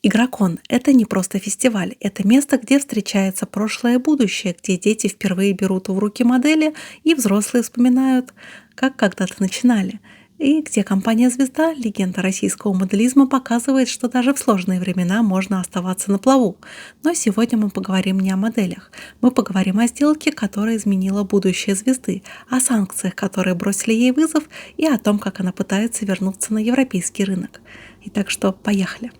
Игрокон– это не просто фестиваль, это место, где встречается прошлое и будущее, где дети впервые берут в руки модели и взрослые вспоминают, как когда-то начинали. И где компания «Звезда», легенда российского моделизма, показывает, что даже в сложные времена можно оставаться на плаву. Но сегодня мы поговорим не о моделях. Мы поговорим о сделке, которая изменила будущее звезды, о санкциях, которые бросили ей вызов, и о том, как она пытается вернуться на европейский рынок. Итак, что, поехали.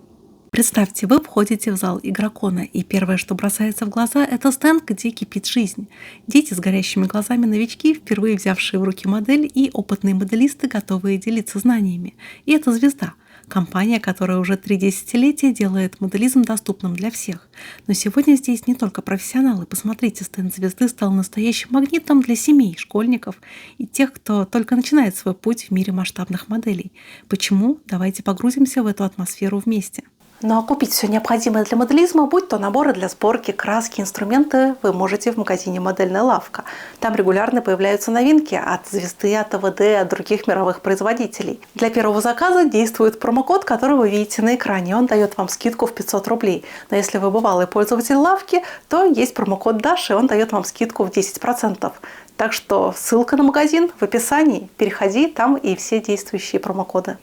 Представьте, вы входите в зал игрокона, и первое, что бросается в глаза, это стенд, где кипит жизнь. Дети с горящими глазами, новички, впервые взявшие в руки модель, и опытные моделисты, готовые делиться знаниями. И это «Звезда». Компания, которая уже 3 десятилетия делает моделизм доступным для всех. Но сегодня здесь не только профессионалы. Посмотрите, стенд «Звезды» стал настоящим магнитом для семей, школьников и тех, кто только начинает свой путь в мире масштабных моделей. Почему? Давайте погрузимся в эту атмосферу вместе. Ну а купить все необходимое для моделизма, будь то наборы для сборки, краски, инструменты, вы можете в магазине «Модельная лавка». Там регулярно появляются новинки от «Звезды», от АВД, от других мировых производителей. Для первого заказа действует промокод, который вы видите на экране. Он дает вам скидку в 500 рублей. Но если вы бывалый пользователь лавки, то есть промокод Даша, и он дает вам скидку в 10%. Так что ссылка на магазин в описании. Переходи, там и все действующие промокоды.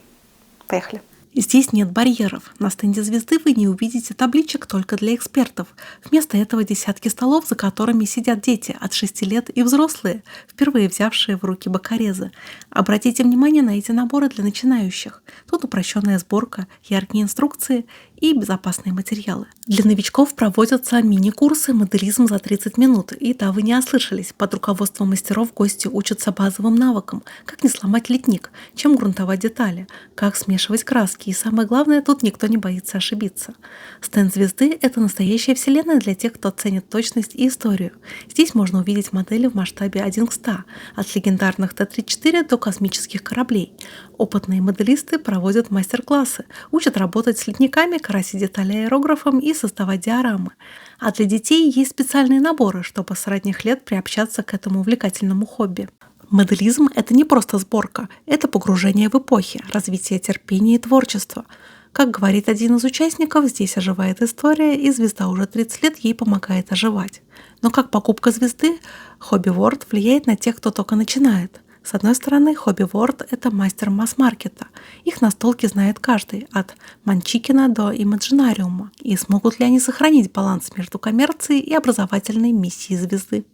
Поехали. Здесь нет барьеров. На стенде «Звезды» вы не увидите табличек только для экспертов. Вместо этого десятки столов, за которыми сидят дети от 6 лет и взрослые, впервые взявшие в руки бокорезы. Обратите внимание на эти наборы для начинающих. Тут упрощенная сборка, яркие инструкции и безопасные материалы. Для новичков проводятся мини-курсы «Моделизм за 30 минут». И да, вы не ослышались. Под руководством мастеров гости учатся базовым навыкам. Как не сломать литник, чем грунтовать детали, как смешивать краски. И самое главное, тут никто не боится ошибиться. Стенд «Звезды» — это настоящая вселенная для тех, кто ценит точность и историю. Здесь можно увидеть модели в масштабе 1 к 100, от легендарных Т-34 до космических кораблей. Опытные моделисты проводят мастер-классы, учат работать с литниками, красить детали аэрографом и создавать диорамы. А для детей есть специальные наборы, чтобы с ранних лет приобщаться к этому увлекательному хобби. Моделизм – это не просто сборка, это погружение в эпохи, развитие терпения и творчества. Как говорит один из участников, здесь оживает история, и звезда уже 30 лет ей помогает оживать. Но как покупка звезды, Hobby World влияет на тех, кто только начинает. С одной стороны, Hobby World – это мастер масс-маркета. Их настолки знает каждый, от Манчикина до Имаджинариума. И смогут ли они сохранить баланс между коммерцией и образовательной миссией звезды?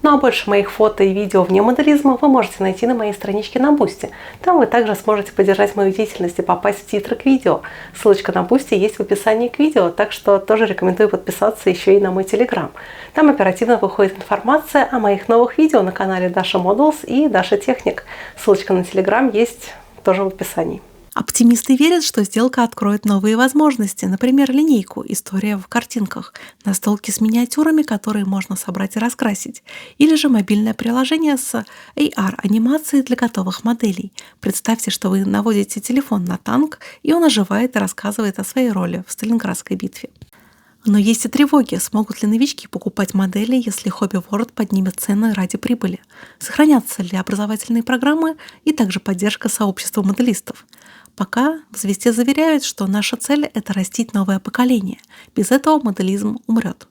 Ну а больше моих фото и видео вне моделизма вы можете найти на моей страничке на Boosty. Там вы также сможете поддержать мою деятельность и попасть в титры к видео. Ссылочка на Boosty есть в описании к видео, так что тоже рекомендую подписаться еще и на мой Telegram. Там оперативно выходит информация о моих новых видео на канале Dasha Models и Dasha Technic. Ссылочка на Telegram есть тоже в описании. Оптимисты верят, что сделка откроет новые возможности, например, линейку «История в картинках», настолки с миниатюрами, которые можно собрать и раскрасить, или же мобильное приложение с AR-анимацией для готовых моделей. Представьте, что вы наводите телефон на танк, и он оживает и рассказывает о своей роли в Сталинградской битве. Но есть и тревоги. Смогут ли новички покупать модели, если Hobby World поднимет цены ради прибыли? Сохранятся ли образовательные программы и также поддержка сообщества моделистов? Пока в «Звезде» заверяют, что наша цель – это растить новое поколение. Без этого моделизм умрет.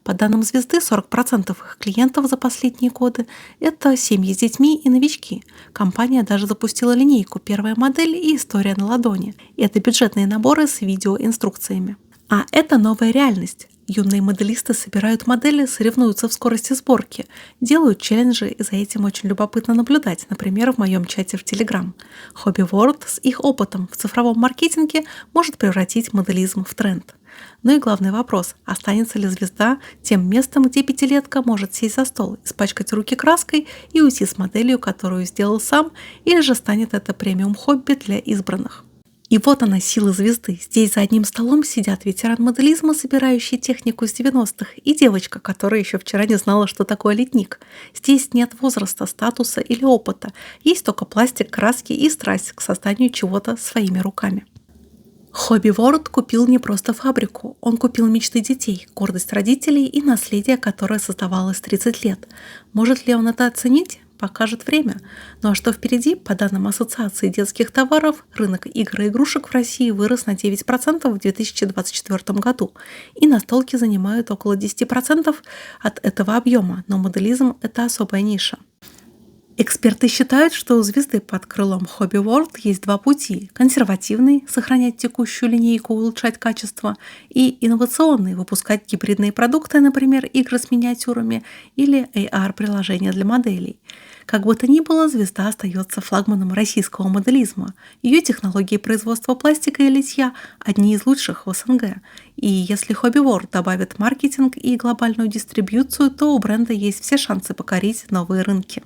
По данным «Звезды», 40% их клиентов за последние годы – это семьи с детьми и новички. Компания даже запустила линейку «Первая модель» и «История на ладони». И это бюджетные наборы с видеоинструкциями. А это новая реальность. Юные моделисты собирают модели, соревнуются в скорости сборки, делают челленджи, и за этим очень любопытно наблюдать, например, в моем чате в Telegram. Hobby World с их опытом в цифровом маркетинге может превратить моделизм в тренд. Ну и главный вопрос – останется ли звезда тем местом, где пятилетка может сесть за стол, испачкать руки краской и уйти с моделью, которую сделал сам, или же станет это премиум-хобби для избранных? И вот она, сила звезды. Здесь за одним столом сидят ветеран моделизма, собирающий технику с 90-х, и девочка, которая еще вчера не знала, что такое литник. Здесь нет возраста, статуса или опыта. Есть только пластик, краски и страсть к созданию чего-то своими руками. Hobby World купил не просто фабрику, он купил мечты детей, гордость родителей и наследие, которое создавалось 30 лет. Может ли он это оценить? покажет время. Ну а что впереди? По данным Ассоциации детских товаров, рынок игр и игрушек в России вырос на 9% в 2024 году, и настолки занимают около 10% от этого объема, но моделизм – это особая ниша. Эксперты считают, что у звезды под крылом Hobby World есть два пути. Консервативный – сохранять текущую линейку, улучшать качество, и инновационный – выпускать гибридные продукты, например, игры с миниатюрами или AR-приложения для моделей. Как бы то ни было, звезда остается флагманом российского моделизма. Ее технологии производства пластика и литья – одни из лучших в СНГ. И если Hobby World добавит маркетинг и глобальную дистрибьюцию, то у бренда есть все шансы покорить новые рынки.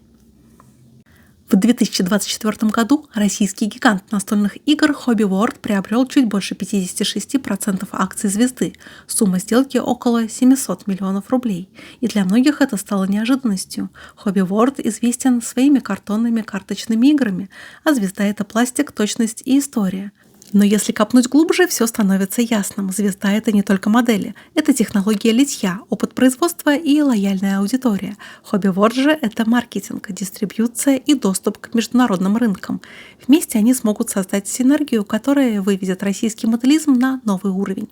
В 2024 году российский гигант настольных игр Hobby World приобрел чуть больше 56% акций звезды. Сумма сделки около 700 миллионов рублей. И для многих это стало неожиданностью. Hobby World известен своими картонными карточными играми, а звезда – это пластик, точность и история. Но если копнуть глубже, все становится ясным. Звезда – это не только модели. Это технология литья, опыт производства и лояльная аудитория. Hobby World же – это маркетинг, дистрибьюция и доступ к международным рынкам. Вместе они смогут создать синергию, которая выведет российский моделизм на новый уровень.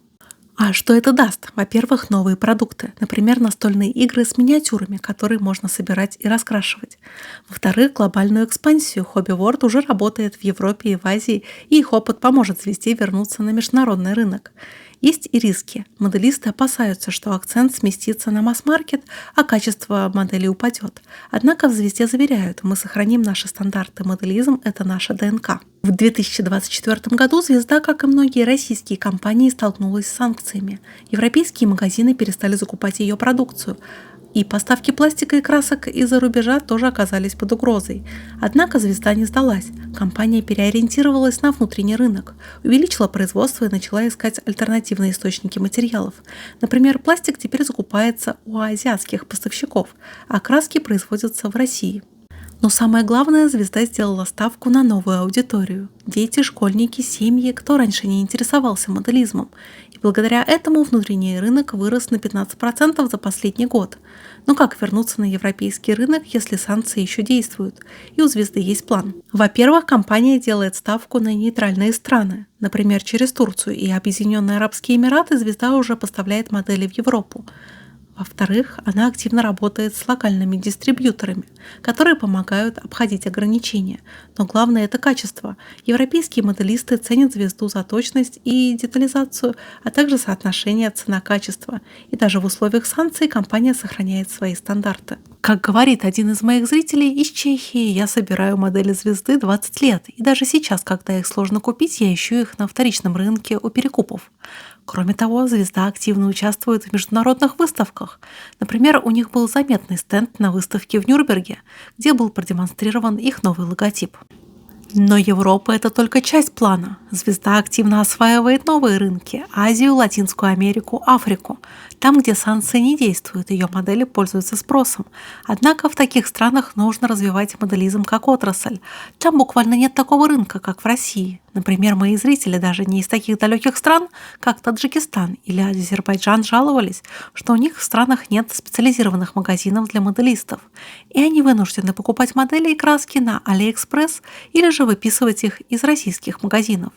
А что это даст? Во-первых, новые продукты, например, настольные игры с миниатюрами, которые можно собирать и раскрашивать. Во-вторых, глобальную экспансию. Hobby World уже работает в Европе и в Азии, и их опыт поможет звезде вернуться на международный рынок. Есть и риски. Моделисты опасаются, что акцент сместится на масс-маркет, а качество моделей упадет. Однако в звезде заверяют, мы сохраним наши стандарты, моделизм – это наша ДНК. В 2024 году звезда, как и многие российские компании, столкнулась с санкциями. Европейские магазины перестали закупать ее продукцию, и поставки пластика и красок из-за рубежа тоже оказались под угрозой. Однако звезда не сдалась. Компания переориентировалась на внутренний рынок, увеличила производство и начала искать альтернативные источники материалов. Например, пластик теперь закупается у азиатских поставщиков, а краски производятся в России. Но самое главное, звезда сделала ставку на новую аудиторию. Дети, школьники, семьи, кто раньше не интересовался моделизмом. И благодаря этому внутренний рынок вырос на 15% за последний год. Но как вернуться на европейский рынок, если санкции еще действуют? И у звезды есть план. Во-первых, компания делает ставку на нейтральные страны. Например, через Турцию и Объединенные Арабские Эмираты звезда уже поставляет модели в Европу. Во-вторых, она активно работает с локальными дистрибьюторами, которые помогают обходить ограничения. Но главное – это качество. Европейские моделисты ценят звезду за точность и детализацию, а также соотношение цена-качество. И даже в условиях санкций компания сохраняет свои стандарты. Как говорит один из моих зрителей из Чехии, я собираю модели звезды 20 лет, и даже сейчас, когда их сложно купить, я ищу их на вторичном рынке у перекупов. Кроме того, звезда активно участвует в международных выставках. Например, у них был заметный стенд на выставке в Нюрнберге, где был продемонстрирован их новый логотип. Но Европа – это только часть плана. Звезда активно осваивает новые рынки – Азию, Латинскую Америку, Африку. Там, где санкции не действуют, ее модели пользуются спросом. Однако в таких странах нужно развивать моделизм как отрасль. Там буквально нет такого рынка, как в России. Например, мои зрители даже не из таких далеких стран, как Таджикистан или Азербайджан, жаловались, что у них в странах нет специализированных магазинов для моделистов. И они вынуждены покупать модели и краски на AliExpress или же выписывать их из российских магазинов.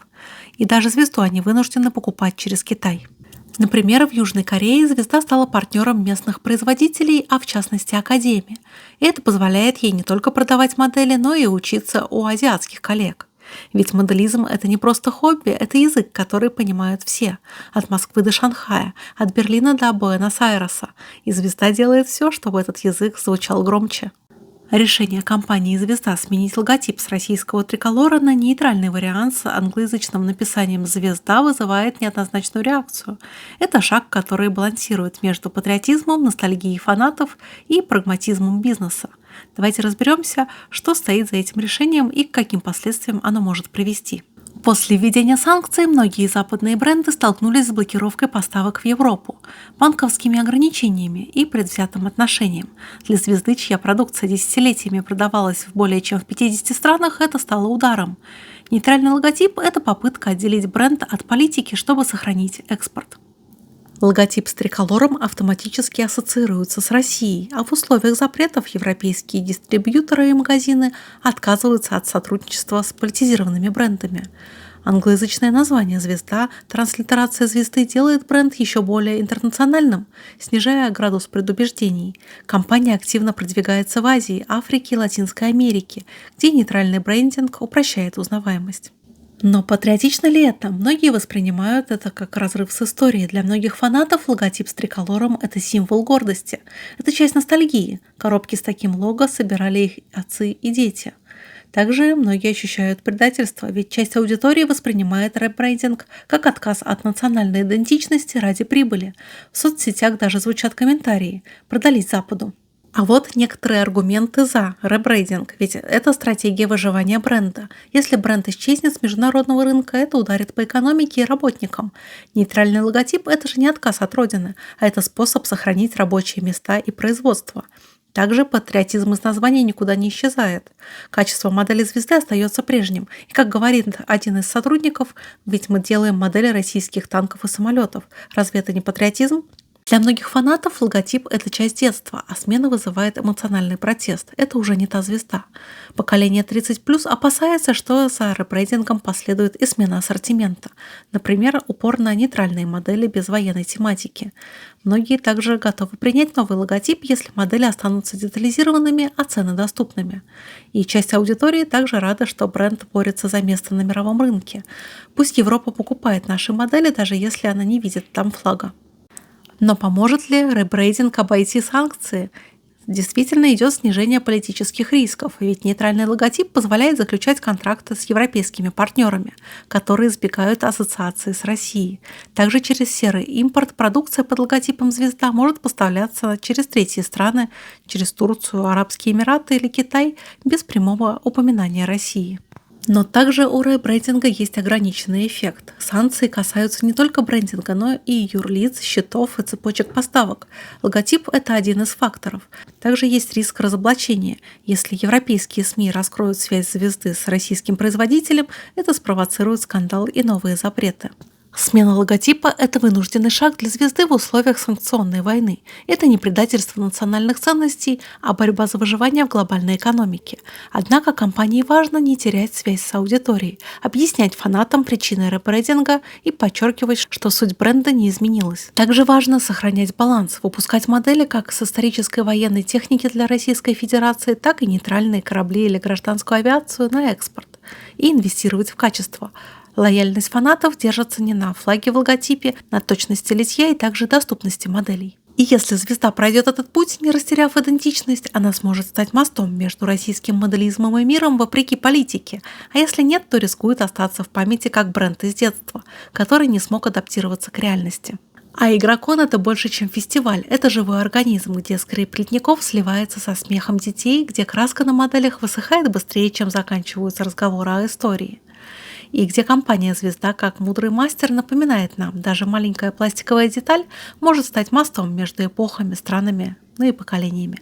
И даже звезду они вынуждены покупать через Китай. Например, в Южной Корее звезда стала партнером местных производителей, а в частности Академии. И это позволяет ей не только продавать модели, но и учиться у азиатских коллег. Ведь моделизм – это не просто хобби, это язык, который понимают все. От Москвы до Шанхая, от Берлина до Буэнос-Айреса. И звезда делает все, чтобы этот язык звучал громче. Решение компании «Звезда» сменить логотип с российского триколора на нейтральный вариант с англоязычным написанием «Звезда» вызывает неоднозначную реакцию. Это шаг, который балансирует между патриотизмом, ностальгией фанатов и прагматизмом бизнеса. Давайте разберемся, что стоит за этим решением и к каким последствиям оно может привести. После введения санкций многие западные бренды столкнулись с блокировкой поставок в Европу, банковскими ограничениями и предвзятым отношением. Для звезды, чья продукция десятилетиями продавалась в более чем в 50 странах, это стало ударом. Нейтральный логотип – это попытка отделить бренд от политики, чтобы сохранить экспорт. Логотип с триколором автоматически ассоциируется с Россией, а в условиях запретов европейские дистрибьюторы и магазины отказываются от сотрудничества с политизированными брендами. Англоязычное название «Звезда», транслитерация звезды делает бренд еще более интернациональным, снижая градус предубеждений. Компания активно продвигается в Азии, Африке и Латинской Америке, где нейтральный брендинг упрощает узнаваемость. Но патриотично ли это? Многие воспринимают это как разрыв с историей. Для многих фанатов логотип с триколором – это символ гордости. Это часть ностальгии. Коробки с таким лого собирали их отцы и дети. Также многие ощущают предательство, ведь часть аудитории воспринимает ребрендинг как отказ от национальной идентичности ради прибыли. В соцсетях даже звучат комментарии «продались Западу». А вот некоторые аргументы за ребрендинг, ведь это стратегия выживания бренда. Если бренд исчезнет с международного рынка, это ударит по экономике и работникам. Нейтральный логотип – это же не отказ от родины, а это способ сохранить рабочие места и производство. Также патриотизм из названия никуда не исчезает. Качество модели звезды остается прежним. И как говорит один из сотрудников, ведь мы делаем модели российских танков и самолетов. Разве это не патриотизм? Для многих фанатов логотип – это часть детства, а смена вызывает эмоциональный протест. Это уже не та звезда. Поколение 30+, опасается, что за ребрендингом последует и смена ассортимента. Например, упор на нейтральные модели без военной тематики. Многие также готовы принять новый логотип, если модели останутся детализированными, а цены доступными. И часть аудитории также рада, что бренд борется за место на мировом рынке. Пусть Европа покупает наши модели, даже если она не видит там флага. Но поможет ли ребрендинг обойти санкции? Действительно идет снижение политических рисков, ведь нейтральный логотип позволяет заключать контракты с европейскими партнерами, которые избегают ассоциации с Россией. Также через серый импорт продукция под логотипом «Звезда» может поставляться через третьи страны, через Турцию, Арабские Эмираты или Китай, без прямого упоминания России. Но также у ребрендинга есть ограниченный эффект. Санкции касаются не только брендинга, но и юрлиц, счетов и цепочек поставок. Логотип – это один из факторов. Также есть риск разоблачения. Если европейские СМИ раскроют связь звезды с российским производителем, это спровоцирует скандал и новые запреты. Смена логотипа – это вынужденный шаг для звезды в условиях санкционной войны. Это не предательство национальных ценностей, а борьба за выживание в глобальной экономике. Однако компании важно не терять связь с аудиторией, объяснять фанатам причины ребрендинга и подчеркивать, что суть бренда не изменилась. Также важно сохранять баланс, выпускать модели как с исторической военной техники для Российской Федерации, так и нейтральные корабли или гражданскую авиацию на экспорт и инвестировать в качество. Лояльность фанатов держится не на флаге в логотипе, на точности литья и также доступности моделей. И если звезда пройдет этот путь, не растеряв идентичность, она сможет стать мостом между российским моделизмом и миром вопреки политике, а если нет, то рискует остаться в памяти как бренд из детства, который не смог адаптироваться к реальности. А Игрокон – это больше, чем фестиваль. Это живой организм, где скрип ледников сливается со смехом детей, где краска на моделях высыхает быстрее, чем заканчиваются разговоры о истории. И где компания «Звезда» как мудрый мастер напоминает нам, даже маленькая пластиковая деталь может стать мостом между эпохами, странами, и поколениями.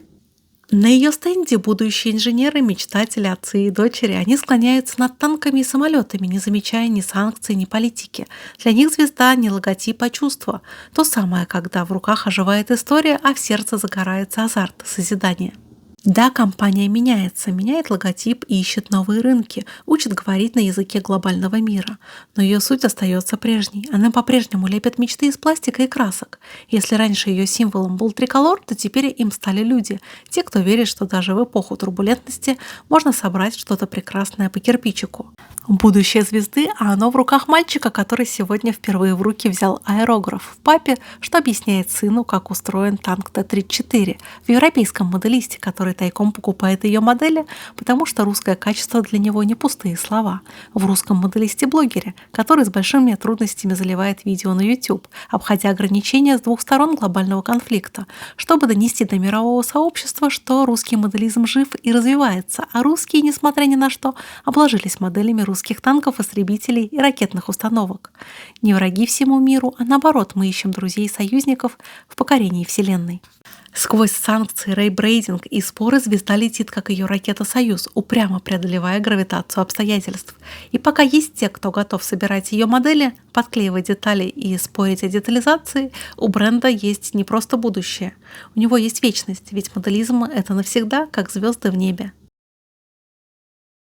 На ее стенде будущие инженеры, мечтатели, отцы и дочери, они склоняются над танками и самолетами, не замечая ни санкций, ни политики. Для них звезда не логотип, а чувство. То самое, когда в руках оживает история, а в сердце загорается азарт, созидание. Да, компания меняется, меняет логотип и ищет новые рынки, учит говорить на языке глобального мира. Но ее суть остается прежней. Она по-прежнему лепит мечты из пластика и красок. Если раньше ее символом был триколор, то теперь им стали люди. Те, кто верит, что даже в эпоху турбулентности можно собрать что-то прекрасное по кирпичику. Будущее звезды, а оно в руках мальчика, который сегодня впервые в руки взял аэрограф в папе, что объясняет сыну, как устроен танк Т-34 в европейском моделисте, который тайком покупает ее модели, потому что русское качество для него не пустые слова. В русском моделисте-блогере, который с большими трудностями заливает видео на YouTube, обходя ограничения с двух сторон глобального конфликта, чтобы донести до мирового сообщества, что русский моделизм жив и развивается, а русские, несмотря ни на что, обложились моделями русских танков, истребителей и ракетных установок. Не враги всему миру, а наоборот, мы ищем друзей и союзников в покорении Вселенной. Сквозь санкции, рейбрейдинг и споры звезда летит, как ее ракета «Союз», упрямо преодолевая гравитацию обстоятельств. И пока есть те, кто готов собирать ее модели, подклеивать детали и спорить о детализации, у бренда есть не просто будущее. У него есть вечность, ведь моделизм — это навсегда, как звезды в небе.